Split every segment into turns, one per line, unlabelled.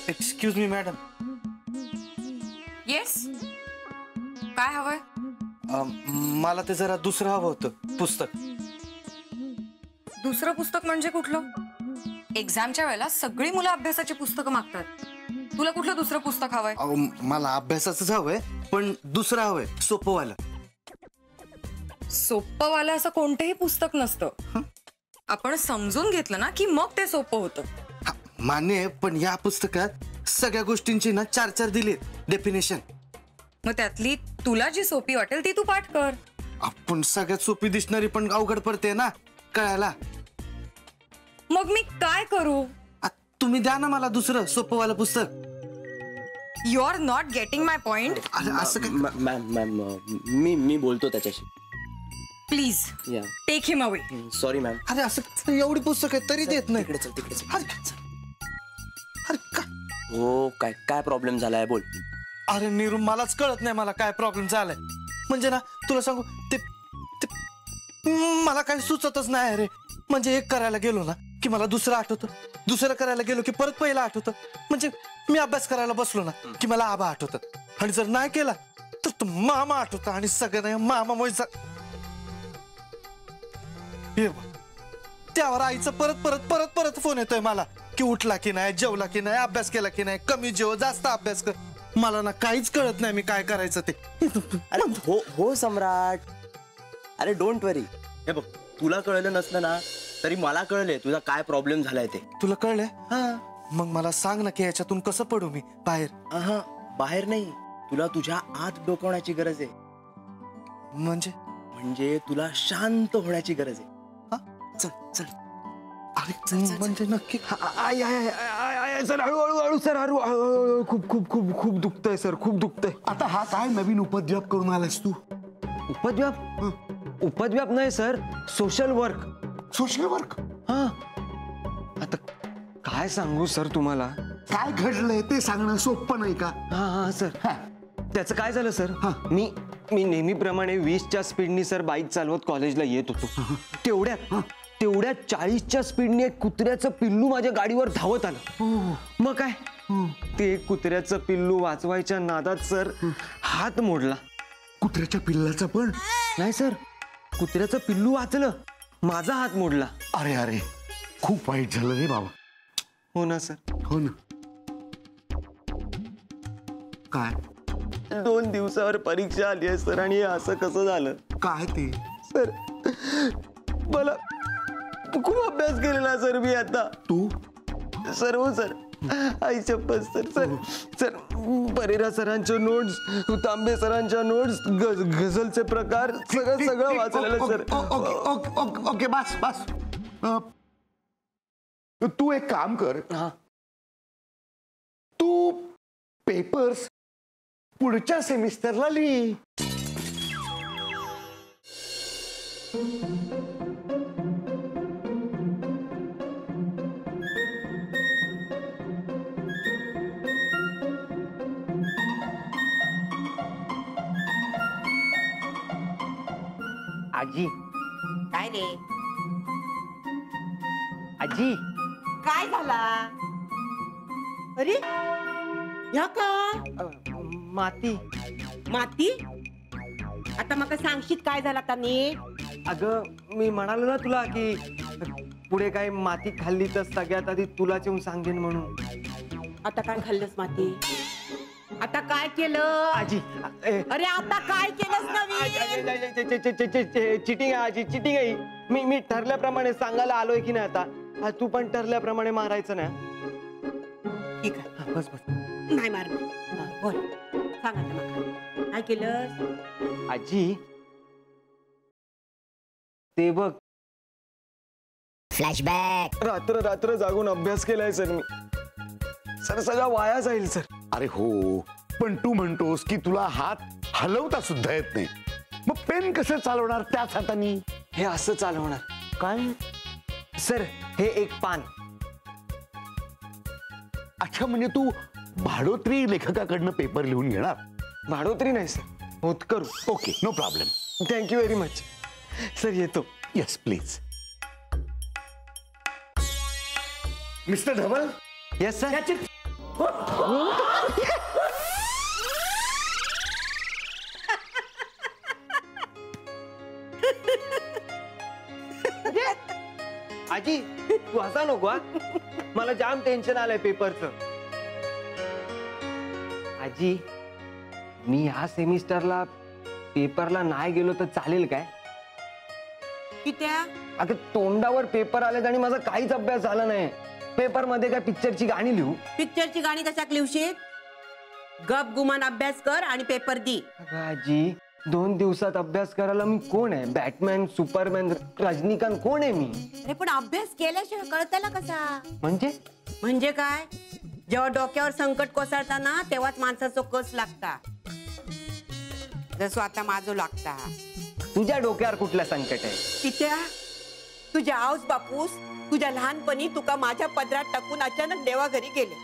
Excuse me madam.
Yes, काय हवंय?
मला ते जरा दुसरं हवं होतं पुस्तक.
दुसरं पुस्तक म्हणजे कुठलं? एक्झामच्या वेळेला सगळी मुलं अभ्यासाची पुस्तकं मागतात. तुला कुठलं दुसरं पुस्तक हवंय?
मला अभ्यासाचंच हवंय, पण दुसरं हवंय सोपंवालं.
सोपंवालं असं कोणतंही पुस्तक नसतं. आपण समजून घेतलं ना की मग ते सोपं होतं.
मान्य आहे, पण या पुस्तकात सगळ्या गोष्टींची ना 4-4 दिलीत डेफिनेशन.
मग त्यातली तुला जी सोपी वाटेल ती तू पाठ कर.
आपण सगळ्यात सोपी दिसणारी पण अवघड पडते ना कळायला.
मग मी काय करू?
तुम्ही द्या ना मला दुसरं सोपंवालं पुस्तक.
You are not getting my point.
असं काय?
मॅम मी बोलतो त्याच्याशी.
Please take him away.
Sorry ma'am.
अरे असं एवढी पुस्तक आहे तरी देत नाही.
तिकडे चल, तिकडे चल.
अरे
हो, काय प्रॉब्लेम झालाय बोल.
अरे नीरू, मलाच कळत नाही मला काय प्रॉब्लेम झालाय. म्हणजे ना तुला सांगू ते मला काही सुचतच नाही. अरे म्हणजे एक करायला गेलो ना की मला दुसरं आठवतं, दुसरं करायला गेलो की परत पहिला आठवतं. म्हणजे मी अभ्यास करायला बसलो ना की मला आबा आठवतात, आणि जर नाही केला तर तो मामा आठवतं, आणि सगळ्यांना मामा त्यावर आईचा परत परत परत परत फोन येतोय मला की उठला की नाही, जेवला की नाही, अभ्यास केला की नाही, कमी जेव जास्त अभ्यास कर. मला ना काहीच कळत नाही मी काय करायचं ते.
अरे हो सम्राट. अरे डोंट वरी. हे बघ, तुला कळलं नसलं ना तरी मला कळलंय तुझा काय प्रॉब्लेम झालाय ते.
तुला कळलंय? हा, मग मला सांग ना की याच्यातून कसं पडू मी बाहेर.
बाहेर नाही, तुला तुझ्या आत डोकवण्याची गरज आहे. म्हणजे तुला शांत होण्याची गरज आहे. चल चल.
अरे म्हणजे नक्की?
सर हळूहळू सर, हळूहळू. खूप खूप खूप खूप दुखतंय सर, खूप दुखतंय.
आता हा काय नवीन उपद्व्याप करून आलास तू?
उपद्व्याप नाही sir, social work.
Social work?
हा. आता काय सांगू सर तुम्हाला?
काय घडलंय ते सांगणं सोपं नाही का?
हा सर. त्याचं काय झालं सर, मी नेहमीप्रमाणे 20च्या स्पीडनी सर बाईक चालवत कॉलेजला येत होतो. तेवढ्यात 40च्या स्पीडने एक कुत्र्याचं पिल्लू माझ्या गाडीवर धावत आलं. मग काय, ते कुत्र्याचं पिल्लू वाचवायच्या नादात सर हात मोडला.
कुत्र्याच्या पिल्लाचा पण?
नाही सर, कुत्र्याचं पिल्लू वाचलं, माझा हात मोडला.
अरे अरे, खूप वाईट झालं रे बाबा.
हो ना सर.
हो ना. काय?
2 दिवसावर परीक्षा आली आहे सर, आणि असं कसं झालं?
काय ते?
सर मला खूप अभ्यास केलेला सर मी आता.
तू?
सर हो सर, आई शपथ सर. सर परेरा सरांच्या नोट्स, तांबे सरांच्या नोट्स, गझलचे प्रकार, सगळं वाचलेलं सर.
ओके बस बस. तू एक काम कर. तू पेपर्स पुढच्या सेमिस्टरला लिही.
आजी.
काय रे?
आजी.
काय झाला? अरे ह्या काय?
माती.
माती? आता मका सांगशीत काय झालं आता नीट?
अगं मी म्हणालो ना तुला की पुढे काय माती खाल्ली तर सगळ्यात आधी तुलाच येऊन सांगेन म्हणून.
आता काय खाल्लंस माती? आता काय केलं?
आजी.
अरे आता काय केलंस नवीन?
चिटिंग आहे आजी, चिटिंग आहे. मी ठरल्याप्रमाणे सांगायला आलोय की नाही आता. तू पण ठरल्याप्रमाणे मारायचं ना.
ठीक आहे,
बस बस.
नाही मारणार. बोल, सांग आता मका काय केलंस?
आजी ते बघ,
फ्लॅशबॅक.
रात्र रात्र जागून अभ्यास केलाय सर मी. सर सगळा वाया जाईल सर.
अरे हो, पण तू म्हणतोस की तुला हात हलवता सुद्धा येत नाही, मग पेन कसं चालवणार त्याच हातानी?
हे असं चालवणार.
काय
सर हे एक पान.
अच्छा, म्हणजे तू भाडोत्री लेखकाकडनं पेपर लिहून घेणार?
भाडोत्री नाही सर, होतकरू.
Okay, no problem.
Thank you very much sir. येतो.
Yes please. Mister Dhaval.
Yes sir. आजी तू असा नको हा. मला जाम टेन्शन आलंय पेपरचं. आजी मी ह्या सेमिस्टरला पेपरला नाही गेलो तर चालेल काय?
कित्या
अगं तोंडावर पेपर आलेत आणि माझा काहीच अभ्यास झाला नाही. पेपर मध्ये काय पिक्चरची गाणी लिहू?
पिक्चरची गाणी कशाक लिवशीत? गप गुमान अभ्यास कर आणि पेपर दी.
अगं आजी 2 दिवसात अभ्यास करायला मी कोण आहे? बॅटमॅन, सुपरमॅन, रजनीकांत कोण आहे मी?
अरे पण अभ्यास केल्याशिवाय कळताला कसा?
म्हणजे
काय जेव्हा डोक्यावर संकट कोसळताना तेव्हाच माणसाचा कस लागता. जसं आता माझं लागता.
तुझ्या डोक्यावर कुठलं संकट आहे?
कित्या तुझ्या आऊस बापूस तुझ्या लहानपणी तुका माझ्या पदरात टाकून अचानक देवा घरी गेले.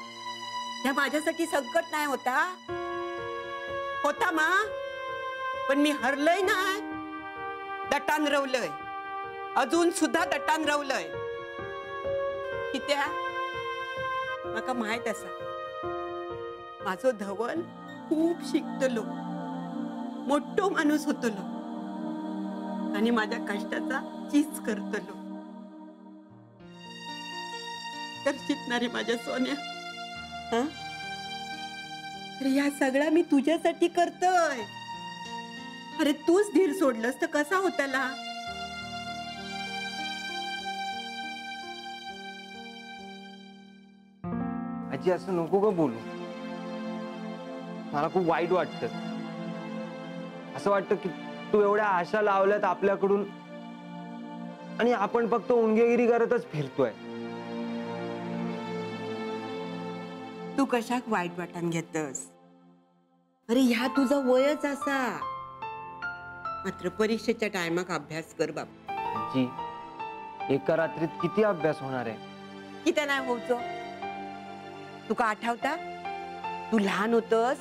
त्या माझ्यासाठी संकट नाही होता मा, पण मी हरलय नाही. दटान रवलय, अजून सुद्धा दटान रवलय. कित्या माका माहित असा माझो धवल खूप शिकतलो, मोठो माणूस होतलो आणि माझ्या कष्टाचा चीज करतलो. करशीत ना रे माझ्या सोन्या? हं? अरे या सगळा मी तुझ्यासाठी करतोय. अरे तूच धीर सोडलंस तर कसा होताला?
आजी असं नको ग बोलू. मला खूप वाईट वाटतं. असं वाटतं की तू एवढ्या आशा लावल्यात आपल्याकडून आणि आपण फक्त उंगेगिरी करतच फिरतोय.
तू कशाक वाईट वाटण घेतस? अरे ह्या तुझा वयच असा. मात्र परीक्षेच्या टायमाक अभ्यास कर बाबा.
आजी एका रात्रीत किती अभ्यास होणार आहे?
किती नाही होऊचो? तुका आठवता तू लहान होतस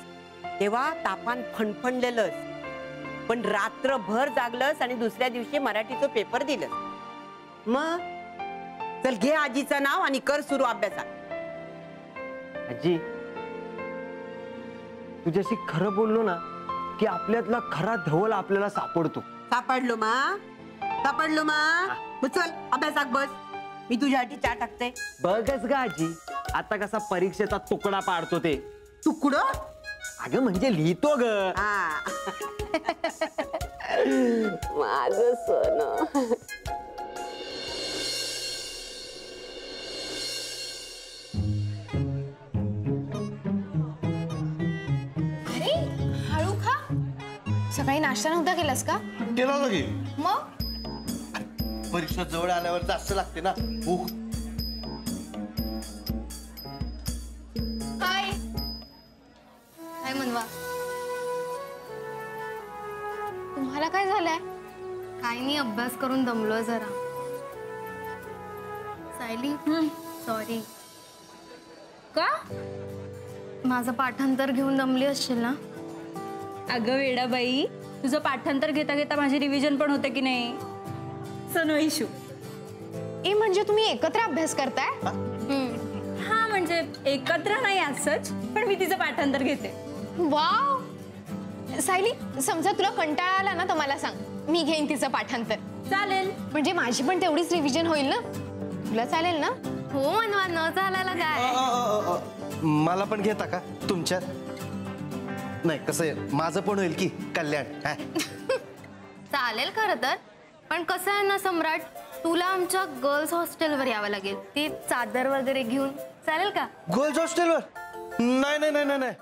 तेव्हा तापान फणफणलेलंस, पण रात्रभर जागलस आणि दुसऱ्या दिवशी मराठीचं पेपर दिलंस. मग चल घे आजीचं नाव आणि कर सुरू अभ्यासात.
आजी तुझ्याशी खरं बोललो ना की आपल्यातला खरा धवल आपल्याला सापडतो.
सापडलो मा. मग चल अभ्यासाक बस. मी तुझ्यासाठी चहा टाकते.
बघच ग आजी आता कसा परीक्षेचा तुकडा पाडतो ते.
तुकडं?
अगं म्हणजे लिहितो ग.
माझं सोनं.
अरे हळू खा. सकाळी नाश्ता नव्हता केलास का?
केला होता की.
मग
परीक्षा जवळ आल्यावर जास्त लागते ना भूक.
काय काय म्हणवा? तुम्हाला काय झालंय?
काही नाही, अभ्यास करून दमलो जरा. सायली सॉरी.
का?
माझं पाठांतर घेऊन दमली असशील ना?
अगं वेडाबाई, तुझं पाठांतर घेता घेता माझी रिव्हिजन पण होते की नाही? So issue.
ए म्हणजे तुम्ही एकत्र अभ्यास करताय?
हा म्हणजे एकत्र नाही असंच, पण मी तिचं पाठांतर घेते.
वाव. सायली समजा तुला कंटाळा आला ना तर मला सांग, मी घेईन तिचं पाठांतर.
चालेल.
म्हणजे माझी पण तेवढीच रिव्हिजन होईल ना? तुला चालेल ना?
हो मनवा, न चालायला काय.
मला पण घेता का तुमच्यात? नाही कसं आहे माझं पण होईल की कल्याण.
चालेल खरं तर, पण कसं आहे ना सम्राट, तुला आमच्या गर्ल्स हॉस्टेलवर यावं लागेल. ते चादर वगैरे घेऊन. चालेल का?
गर्ल्स हॉस्टेलवर? नाही नाही नाही नाही.